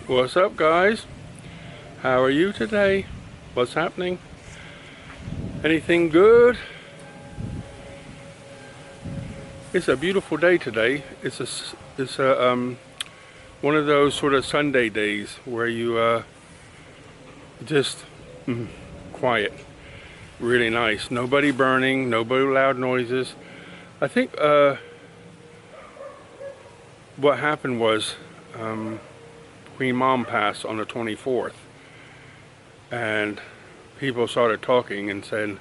What's up, guys? How are you today? What's happening? Anything good? It's a beautiful day today. It's a one of those sort of Sunday days where you just quiet, really nice. Nobody burning, nobody loud noises. I think what happened was Queen Mom passed on the 24th, and people started talking and saying,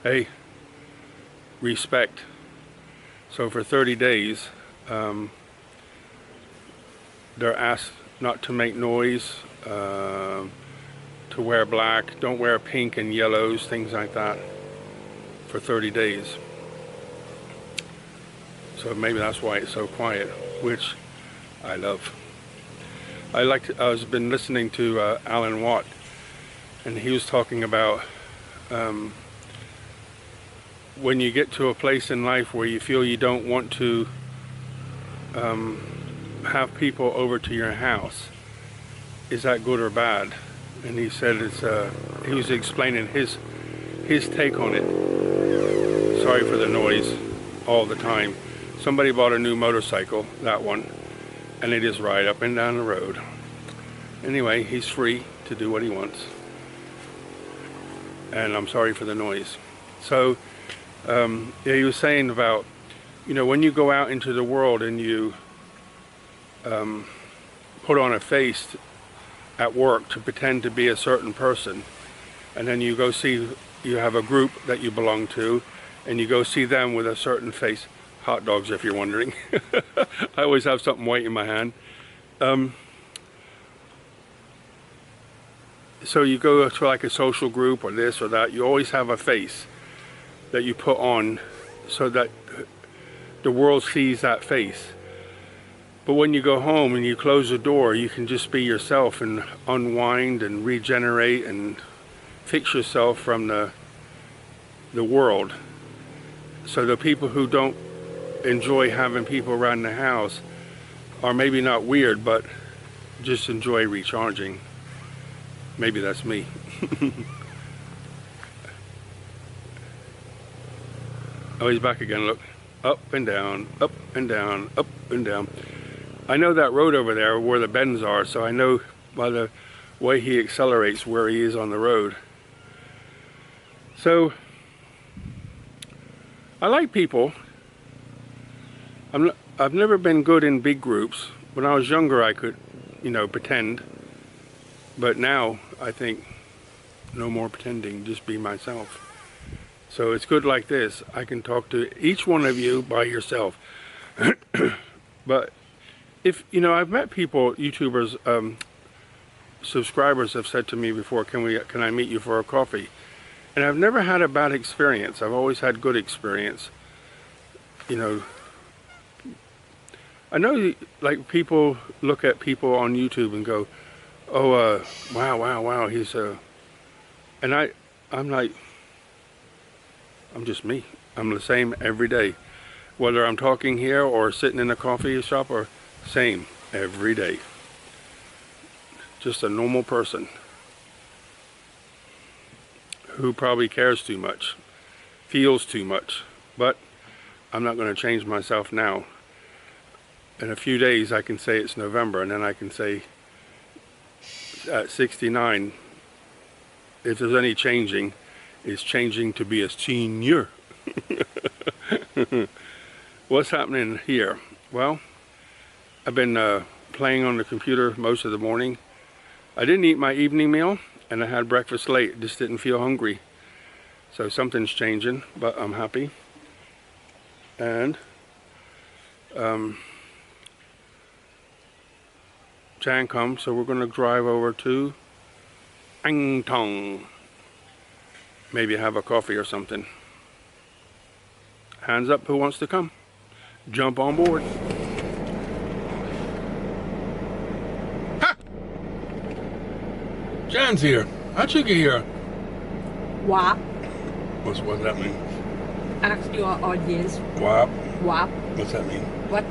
hey, respect. So for 30 days they're asked not to make noise, to wear black, don't wear pink and yellows, things like that, for 30 days. So maybe that's why it's so quiet, which I love. I've been listening to Alan Watt, and he was talking about when you get to a place in life where you feel you don't want to have people over to your house, is that good or bad? And he said he was explaining his take on it. Sorry for the noise all the time. Somebody bought a new motorcycle, that one, and they just ride up and down the road. Anyway, he's free to do what he wants, and I'm sorry for the noise. So yeah, he was saying about, when you go out into the world and you put on a face at work to pretend to be a certain person, and then you go see, you have a group that you belong to, and you go see them with a certain face. Hot dogs, if you're wondering. I always have something white in my hand. So you go to like a social group or this or that, you always have a face that you put on so that the world sees that face. But when you go home and you close the door, you can just be yourself and unwind and regenerate and fix yourself from the world. So the people who don't enjoy having people around the house are maybe not weird, but just enjoy recharging. Maybe that's me. Oh, he's back again, look. Up and down, up and down, up and down. I know that road over there where the bends are, so I know by the way he accelerates where he is on the road. So I like people. I've never been good in big groups. When I was younger I could, pretend. But now I think no more pretending, just be myself. So it's good like this. I can talk to each one of you by yourself. But if, I've met people, YouTubers, subscribers have said to me before, can I meet you for a coffee? And I've never had a bad experience. I've always had good experience. I know, like, people look at people on YouTube and go, oh, wow, he's and I'm like, I'm just me. I'm the same every day. Whether I'm talking here or sitting in a coffee shop, or same every day. Just a normal person who probably cares too much, feels too much, but I'm not going to change myself now. In a few days I can say it's November, and then I can say at 69, if there's any changing, it's changing to be a senior. What's happening here? Well, I've been playing on the computer most of the morning. I didn't eat my evening meal, and I had breakfast late. Just didn't feel hungry. So something's changing, but I'm happy. And Jan comes, so we're going to drive over to Ang Thong. Maybe have a coffee or something. Hands up, who wants to come? Jump on board. Ha! Jan's here. How'd you get here? WAP. What does that mean? Ask your audience. WAP. WAP. What's that mean? What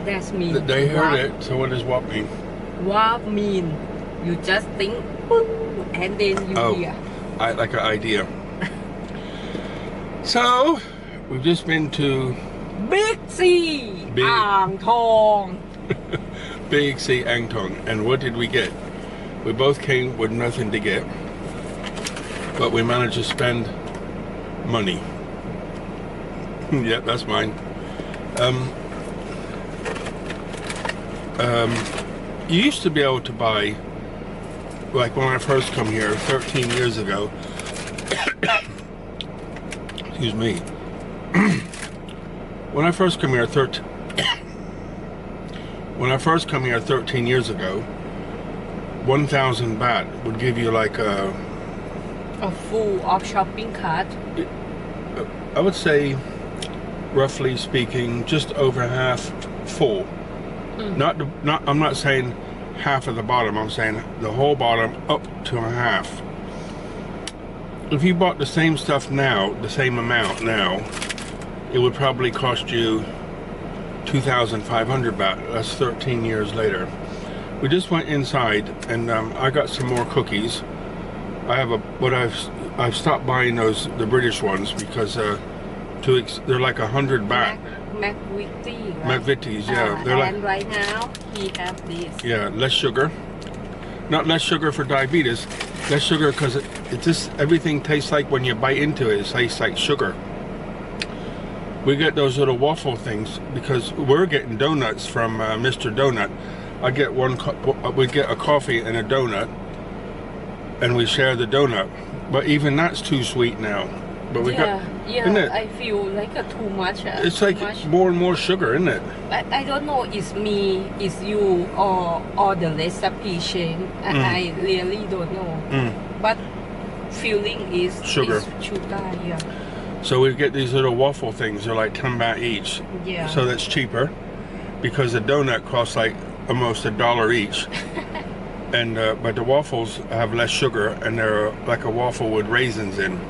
does mean? They heard WAP. it, so what does WAP mean? Wow mean you just think boom, and then you hear. I like an idea. So we've just been to Big C Big. Ang Thong. Big C Angtong, and what did we get? We both came with nothing to get, but we managed to spend money. Yeah, that's mine. You used to be able to buy, like when I first come here 13 years ago, excuse me, when I first come here 13 years ago, 1,000 baht would give you like a full of shopping cart. I would say, roughly speaking, just over half full. I'm not saying half of the bottom, I'm saying the whole bottom up to a half. If you bought the same stuff now, the same amount now, it would probably cost you 2,500 baht. That's 13 years later. We just went inside, and I got some more cookies. I have I've stopped buying the British ones because they're like 100 baht. McVitie, right? McVitie's, yeah. They're and right now he have this. Yeah, less sugar. Not less sugar for diabetes. Less sugar because it just everything tastes like when you bite into it. It tastes like sugar. We get those little waffle things because we're getting donuts from Mr. Donut. I get we get a coffee and a donut, and we share the donut. But even that's too sweet now. But we got, isn't it? I feel like too much. It's like more and more sugar, isn't it? I don't know. It's me, it's you, or the recipe change. I really don't know. But feeling is sugar. Yeah. So we get these little waffle things. They're like 10 baht each. Yeah. So that's cheaper because the donut costs like almost $1 each. And but the waffles have less sugar, and they're like a waffle with raisins in,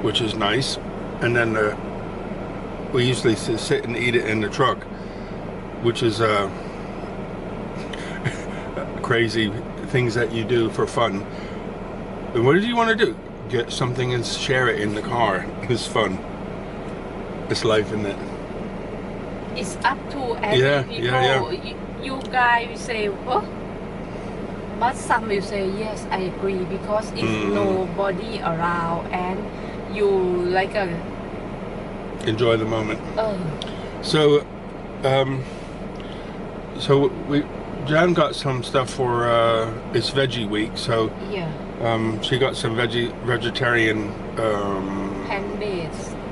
which is nice. And then we usually sit and eat it in the truck, which is crazy things that you do for fun. And what did you want to do? Get something and share it in the car. It's fun. It's life, isn't it? It's up to every people. Yeah. You guys will say, oh, but some will say, yes, I agree, because it's nobody around and you like enjoy the moment. So Jan got some stuff for it's veggie week, so yeah. She got some vegetarian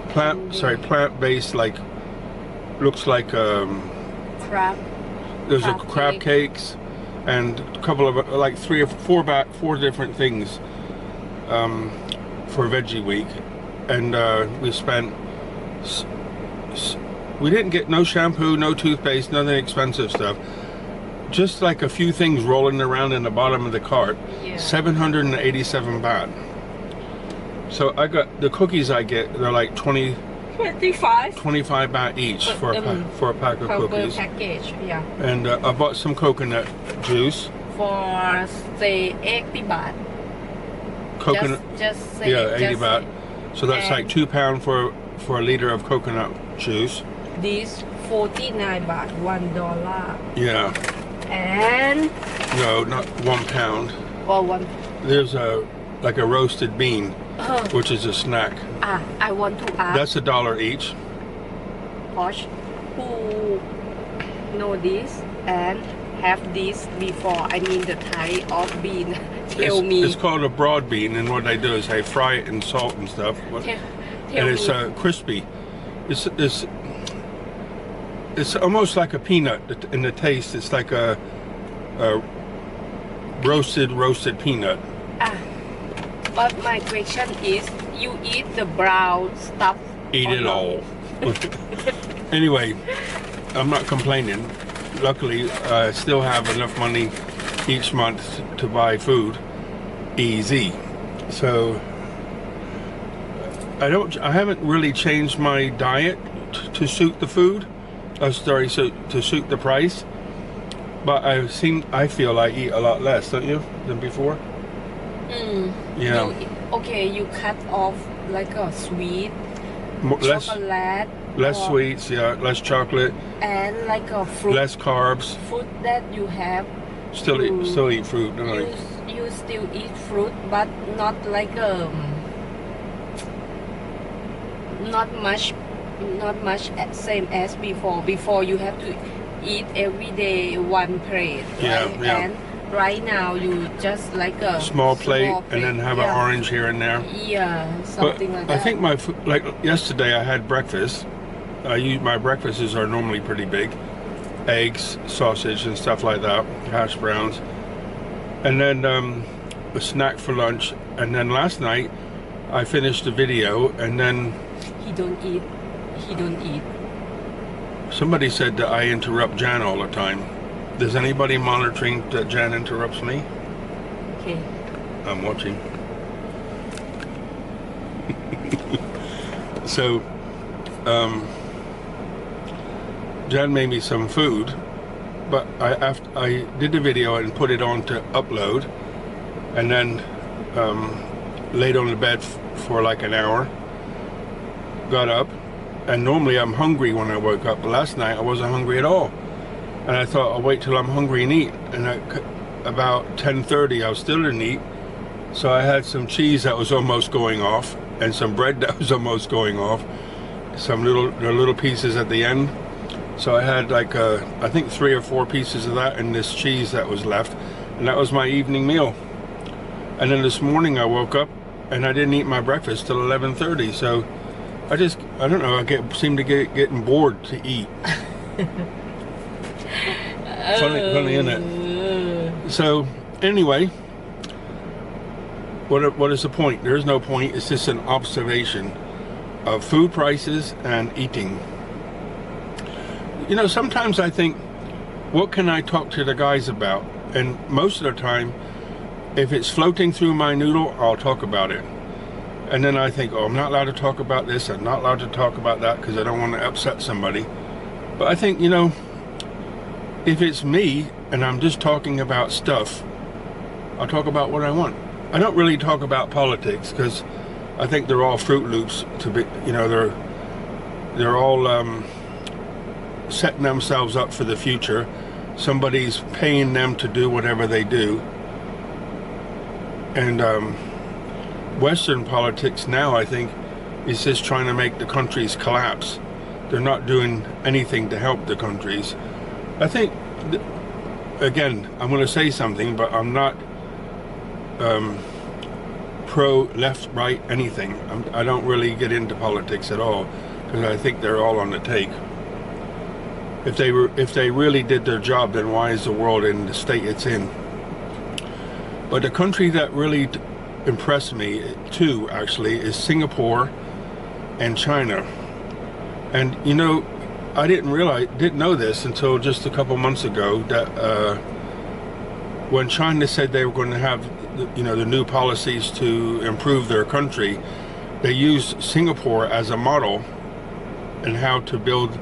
plant-based, like looks like crab. There's crab cakes and a couple of like 3 or 4 different things for veggie week, and we didn't get no shampoo, no toothpaste, nothing expensive stuff. Just like a few things rolling around in the bottom of the cart. Yeah. 787 baht. So I got the cookies I get. They're like 25 baht each for a pack of cookies. Package, yeah. And I bought some coconut juice. For say 80 baht. Coconut. Just say. Yeah, 80 baht. Say. So that's like £2 for a liter of coconut juice. This 49 baht, $1. Yeah. And no, not £1. Or one. There's like a roasted bean, which is a snack. I want to ask. That's $1 each. Posh, who know this and have this before? I mean the type of bean. Tell me. It's called a broad bean, and what they do is they fry it in salt and stuff. And it's crispy. It's almost like a peanut in the taste. It's like a roasted peanut. But my question is, you eat the brown stuff? Eat it all. Anyway, I'm not complaining. Luckily, I still have enough money each month to buy food. Easy. So I haven't really changed my diet to suit the food. To suit the price. But I feel I eat a lot less, don't you, than before? Yeah. You cut off like a sweet, Less chocolate, less or- sweets, yeah, less chocolate, and like a fruit. less carbs. Fruit that you have. Still eat fruit, don't I? You still eat fruit, but not like not much same as before. Before you have to eat every day one plate, Yeah, right? yeah. And right now you just like a Small plate and then have an orange here and there. Yeah, something like that. I think like yesterday I had breakfast. My breakfasts are normally pretty big. Eggs, sausage and stuff like that, hash browns. And then a snack for lunch. And then last night I finished the video and then He don't eat. somebody said that I interrupt Jan all the time. Is anybody monitoring that Jan interrupts me? Okay. I'm watching. So, Jan made me some food, but I did the video and put it on to upload, and then laid on the bed for like an hour. Got up, and normally I'm hungry when I woke up, but last night I wasn't hungry at all. And I thought I'll wait till I'm hungry and eat. And about 10:30 I was still didn't eat. So I had some cheese that was almost going off and some bread that was almost going off. Some little pieces at the end. So I had like I think 3 or 4 pieces of that and this cheese that was left. And that was my evening meal. And then this morning I woke up and I didn't eat my breakfast till 11:30. So I don't know, seem to getting bored to eat. Funny, isn't it? So anyway, what is the point? There is no point. It's just an observation of food prices and eating. You know, sometimes I think, what can I talk to the guys about? And most of the time, if it's floating through my noodle, I'll talk about it. And then I think, oh, I'm not allowed to talk about this. I'm not allowed to talk about that because I don't want to upset somebody. But I think, you know, if it's me and I'm just talking about stuff, I'll talk about what I want. I don't really talk about politics because I think they're all Fruit Loops to be, you know, they're all setting themselves up for the future. Somebody's paying them to do whatever they do. And Western politics now, I think, is just trying to make the countries collapse. They're not doing anything to help the countries. I think, again, I'm going to say something, but I'm not pro, left, right, anything. I don't really get into politics at all because I think they're all on the take. If they really did their job, then why is the world in the state it's in? But the country that really impressed me too, actually, is Singapore and China. And you know, I didn't know this until just a couple months ago that when China said they were going to have, you know, the new policies to improve their country, they used Singapore as a model in how to build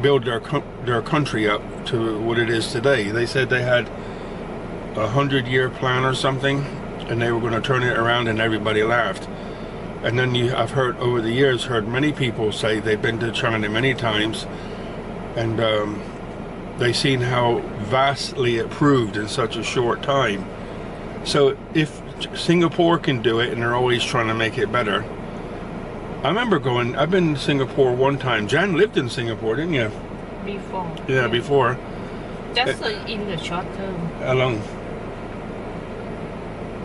their country up to what it is today. They said they had a 100-year plan or something, and they were going to turn it around, and everybody laughed. And then I've heard over the years, many people say they've been to China many times, and they've seen how vastly it proved in such a short time. So if Singapore can do it, and they're always trying to make it better. I remember I've been to Singapore one time. Jan lived in Singapore, didn't you? Before. Yeah, before. Just in the short term. How long?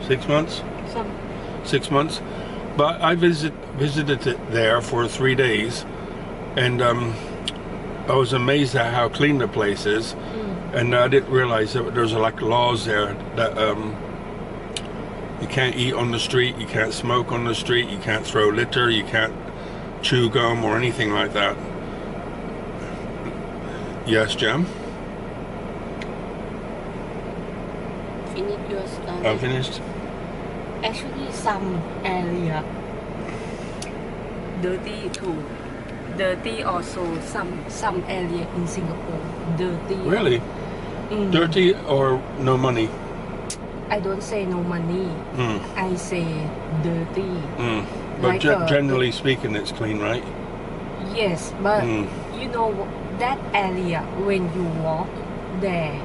6 months? 6 months. But I visited it there for 3 days, and I was amazed at how clean the place is. And I didn't realize that there's like laws there that you can't eat on the street, you can't smoke on the street, you can't throw litter, you can't chew gum or anything like that. Yes, Jam? Finish your study. I'm finished. Actually, some area dirty too. Dirty also. Some area in Singapore dirty. Really? Dirty or no money? I don't say no money. I say dirty. But Like generally speaking, it's clean, right? Yes, but you know that area when you walk there,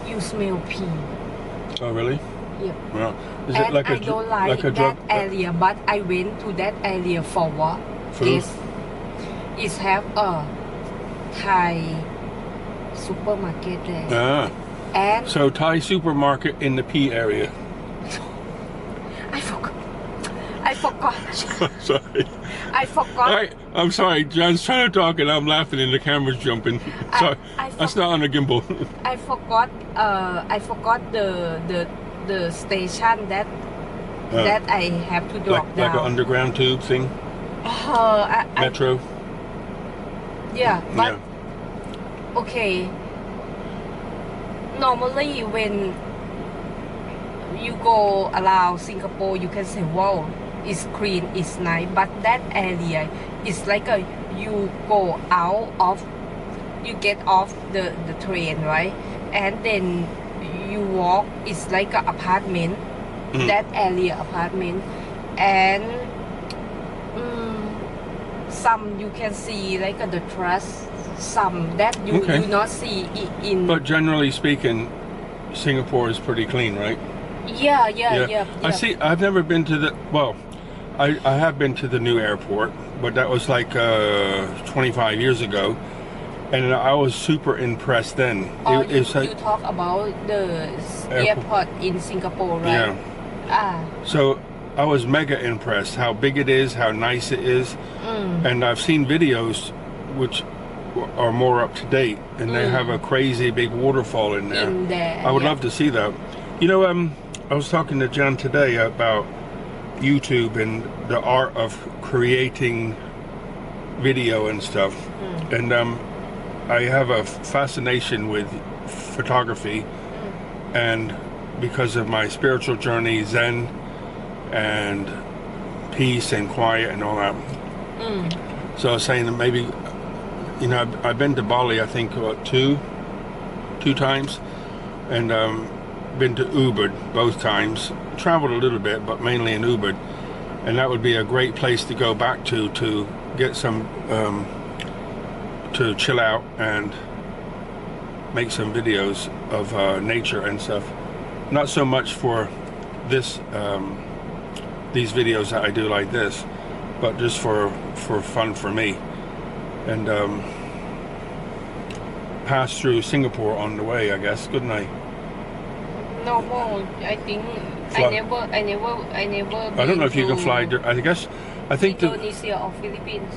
you smell pee. Oh, really? Yep. Well, is And it like I a don't like like a that drug area, but I went to that area for what? Food? It's have a Thai supermarket there. And So Thai supermarket in the P area. I forgot. I forgot. Sorry. I forgot. I'm sorry. John's trying to talk and I'm laughing and the camera's jumping. Sorry. That's not on a gimbal. I forgot. I forgot the station that I have to drop down. Like an underground tube thing. Metro. Yeah, but okay. Normally, when you go around Singapore, you can say, "Wow, it's clean, it's nice." But that area is like you go out of, you get off the train, right? And then you walk. It's like an apartment. That area apartment, and some you can see like the truss. Some that you do not see in. But generally speaking, Singapore is pretty clean, right? Yeah. I see. I've never been to the. Well, I have been to the new airport, but that was like 25 years ago, and I was super impressed then. You talk about the airport in Singapore, right? Yeah. So I was mega impressed how big it is, how nice it is, and I've seen videos which are more up to date, and they have a crazy big waterfall in there. I would love to see that. You know, I was talking to John today about YouTube and the art of creating video and stuff, and I have a fascination with photography, and because of my spiritual journey, Zen and peace and quiet and all that. So I was saying that maybe, you know, I've been to Bali, I think, two times, and been to Ubud both times. Traveled a little bit, but mainly in Ubud, and that would be a great place to go back to get some, to chill out and make some videos of nature and stuff. Not so much for this, these videos that I do like this, but just for fun for me. And pass through Singapore on the way, I guess. Good night. No more. I think I never. I don't know if you can fly. I think Indonesia or Philippines.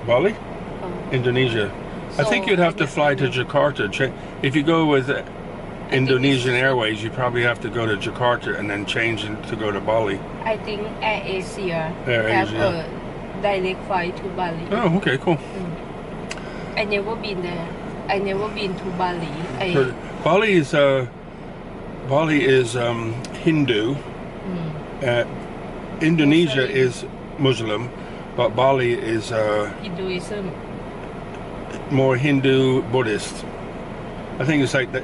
Bali, Indonesia. So I think you'd have to fly to Jakarta. If you go with Indonesian Airways, you probably have to go to Jakarta and then change to go to Bali. I think Air Asia have a direct flight to Bali. Oh, okay, cool. I never been there. I never been to Bali. Bali is Hindu. Indonesia is Muslim, but Bali is Hinduism. More Hindu Buddhist. I think it's like that.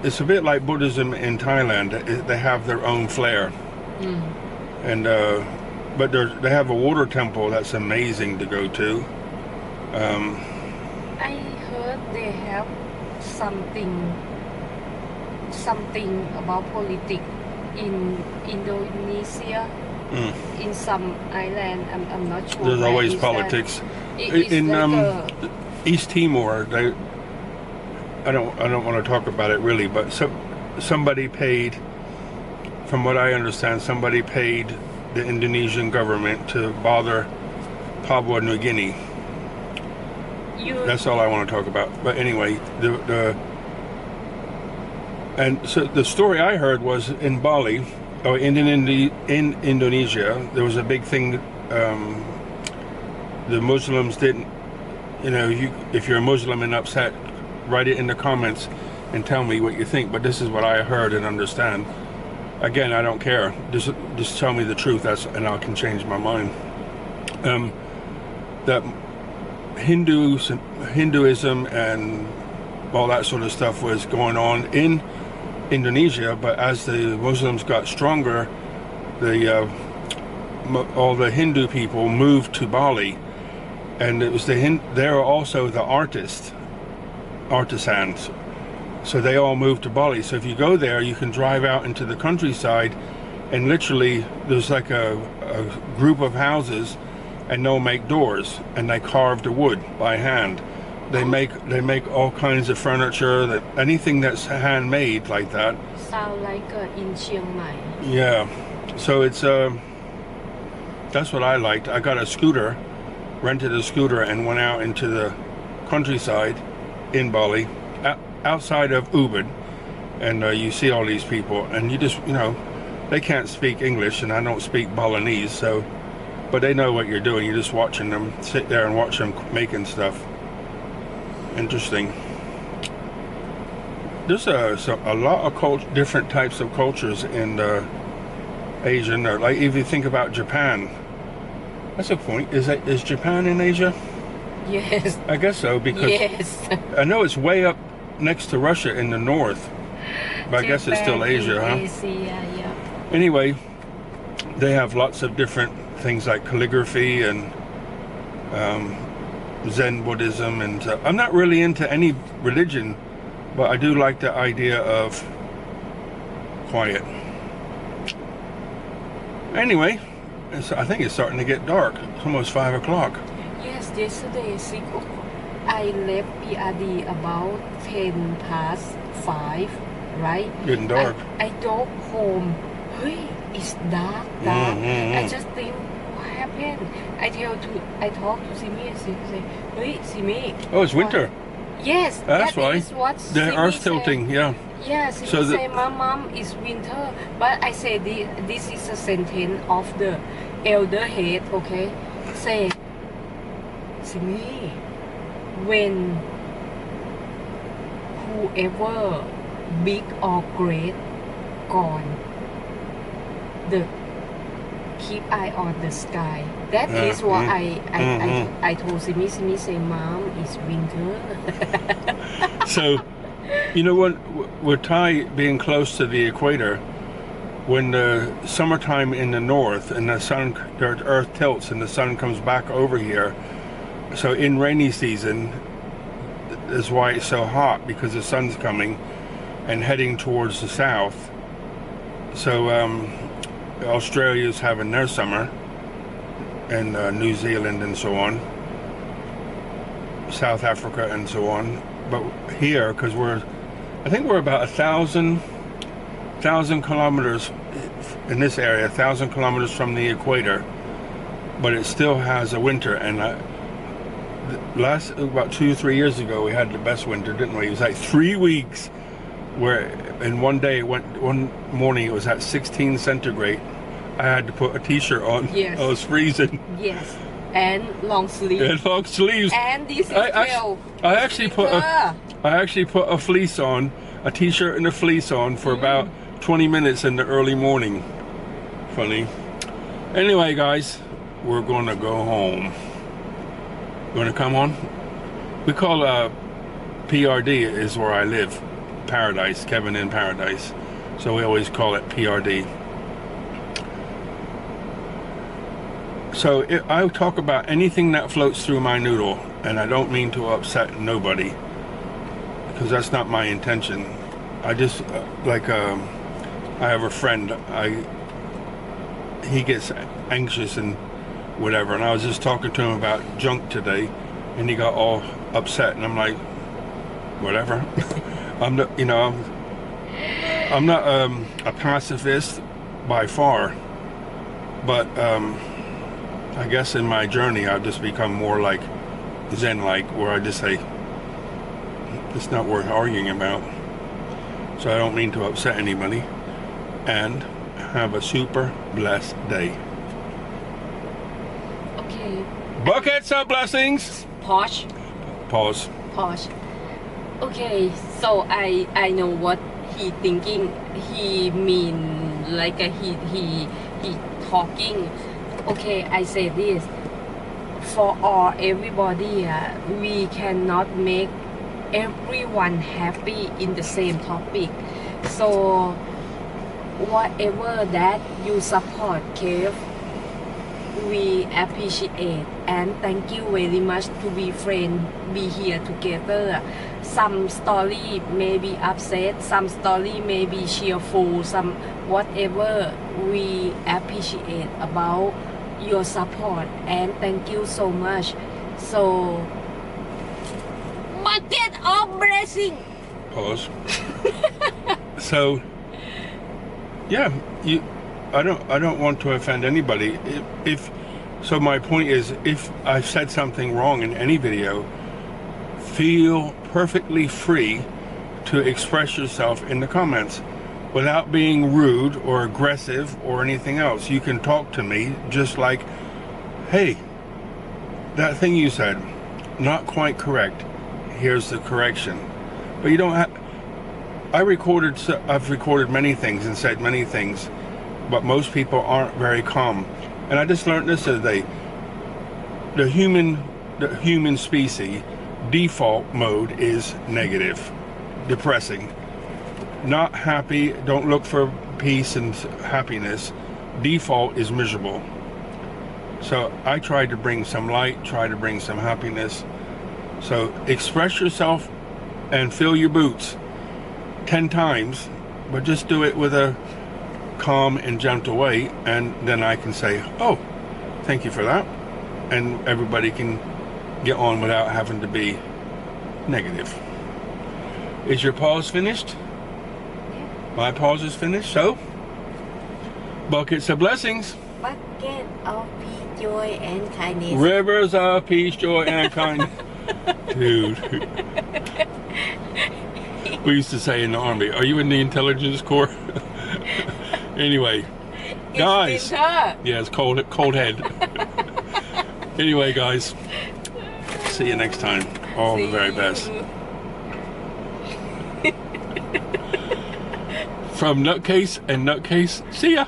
It's a bit like Buddhism in Thailand. They have their own flair, and but they have a water temple that's amazing to go to. I heard they have something about politics in Indonesia. In some island, I'm not sure. There's always politics. In like East Timor, I don't want to talk about it really, but somebody paid, from what I understand, somebody paid the Indonesian government to bother Papua New Guinea. That's all I want to talk about. But anyway, and so the story I heard was in Bali, or in Indonesia, there was a big thing. The Muslims didn't, you know, if you're a Muslim and upset, write it in the comments and tell me what you think. But this is what I heard and understand. Again, I don't care. Just tell me the truth. And I can change my mind. That Hinduism and all that sort of stuff was going on in Indonesia, but as the Muslims got stronger, all the Hindu people moved to Bali, and it was they were also the artisans, so they all moved to Bali. So if you go there, you can drive out into the countryside, and literally there's like a group of houses, and they'll make doors, and they carve the wood by hand. They make all kinds of furniture, anything that's handmade like that. Sound like in Chiang Mai. Yeah, so it's that's what I liked. I got a scooter, rented a scooter, and went out into the countryside in Bali, outside of Ubud, and you see all these people, and you just, they can't speak English, and I don't speak Balinese, so, but they know what you're doing. You're just watching them, sit there and watch them making stuff. Interesting. There's a lot of different types of cultures in Asian, or like if you think about Japan. That's a point. Is Japan in Asia? Yes. I guess so, because yes. I know it's way up next to Russia in the north, but I guess it's still Asia, huh? Asia, yeah. Anyway, they have lots of different things like calligraphy and Zen Buddhism, and I'm not really into any religion, but I do like the idea of quiet. Anyway, I think it's starting to get dark. It's almost 5 o'clock. Yes, yesterday I left PRD about 10 past 5, right? Getting dark. I drove home. Hey, it's dark. I just think, what happened? I talked to Simi, and Simi say, hey, Simi. Oh, it's winter. Yes, that's why. Is what the Earth's tilting, yeah. Yes, he say, Mom, it's winter. But I say, this is a sentence of the elder head, okay? Say, Simi, when whoever big or great gone, keep eye on the sky. That is what I told Simi. Simi say, Mom, it's winter. So, with Thai being close to the equator, when the summertime in the north and the earth tilts and the sun comes back over here, so in rainy season is why it's so hot, because the sun's coming and heading towards the south. So Australia's having their summer, and New Zealand and so on, South Africa and so on. But here, because I think we're about 1,000 kilometers in this area, 1,000 kilometers from the equator, but it still has a winter. And about 2 or 3 years ago, we had the best winter, didn't we? It was like 3 weeks where in one day, one morning, it was at 16 centigrade. I had to put a t-shirt on. Yes. I was freezing. Yes. And long sleeves. And long sleeves. And this is I actually put a fleece on, a t-shirt and a fleece on for about 20 minutes in the early morning. Funny. Anyway, guys, we're going to go home. You want to come on? We call PRD is where I live. Paradise, Kevin in Paradise. So we always call it PRD. So I talk about anything that floats through my noodle, and I don't mean to upset nobody, because that's not my intention. I just I have a friend. He gets anxious and whatever, and I was just talking to him about junk today, and he got all upset, and I'm like, whatever. I'm not, I'm not a pacifist by far, but I guess in my journey I've just become more like Zen-like, where I just say it's not worth arguing about. So I don't mean to upset anybody, and have a super blessed day. Okay. Buckets of blessings. Pause. Okay, so I know what he thinking. He mean like he talking. Okay, I say this. for all everybody, we cannot make everyone happy in the same topic. So whatever that you support Kev, we appreciate and thank you very much to be friends, be here together. Some story may be upset, some story may be cheerful, some whatever. We appreciate about your support and thank you so much. So bucket of blessing. Pause. So yeah, I don't want to offend anybody. If so, my point is, if I've said something wrong in any video, feel perfectly free to express yourself in the comments without being rude or aggressive or anything else. You can talk to me just like, hey, that thing you said, not quite correct. Here's the correction. But you don't have. I've recorded many things and said many things, but most people aren't very calm. And I just learned this today. The human species default mode is negative, depressing, not happy. Don't look for peace and happiness. Default is miserable. So I tried to bring some light, try to bring some happiness. So express yourself and fill your boots 10 times, but just do it with a calm and gentle way, and then I can say, oh, thank you for that, and everybody can get on without having to be negative. Is your pause finished? My pause is finished. So buckets of blessings, Bucket of peace, joy and kindness. rivers of peace, joy and kindness. Dude, we used to say in the army, are you in the intelligence corps? Anyway, guys, yeah, it's cold head. Anyway, guys, see you next time. All the very best. From Nutcase and Nutcase, see ya.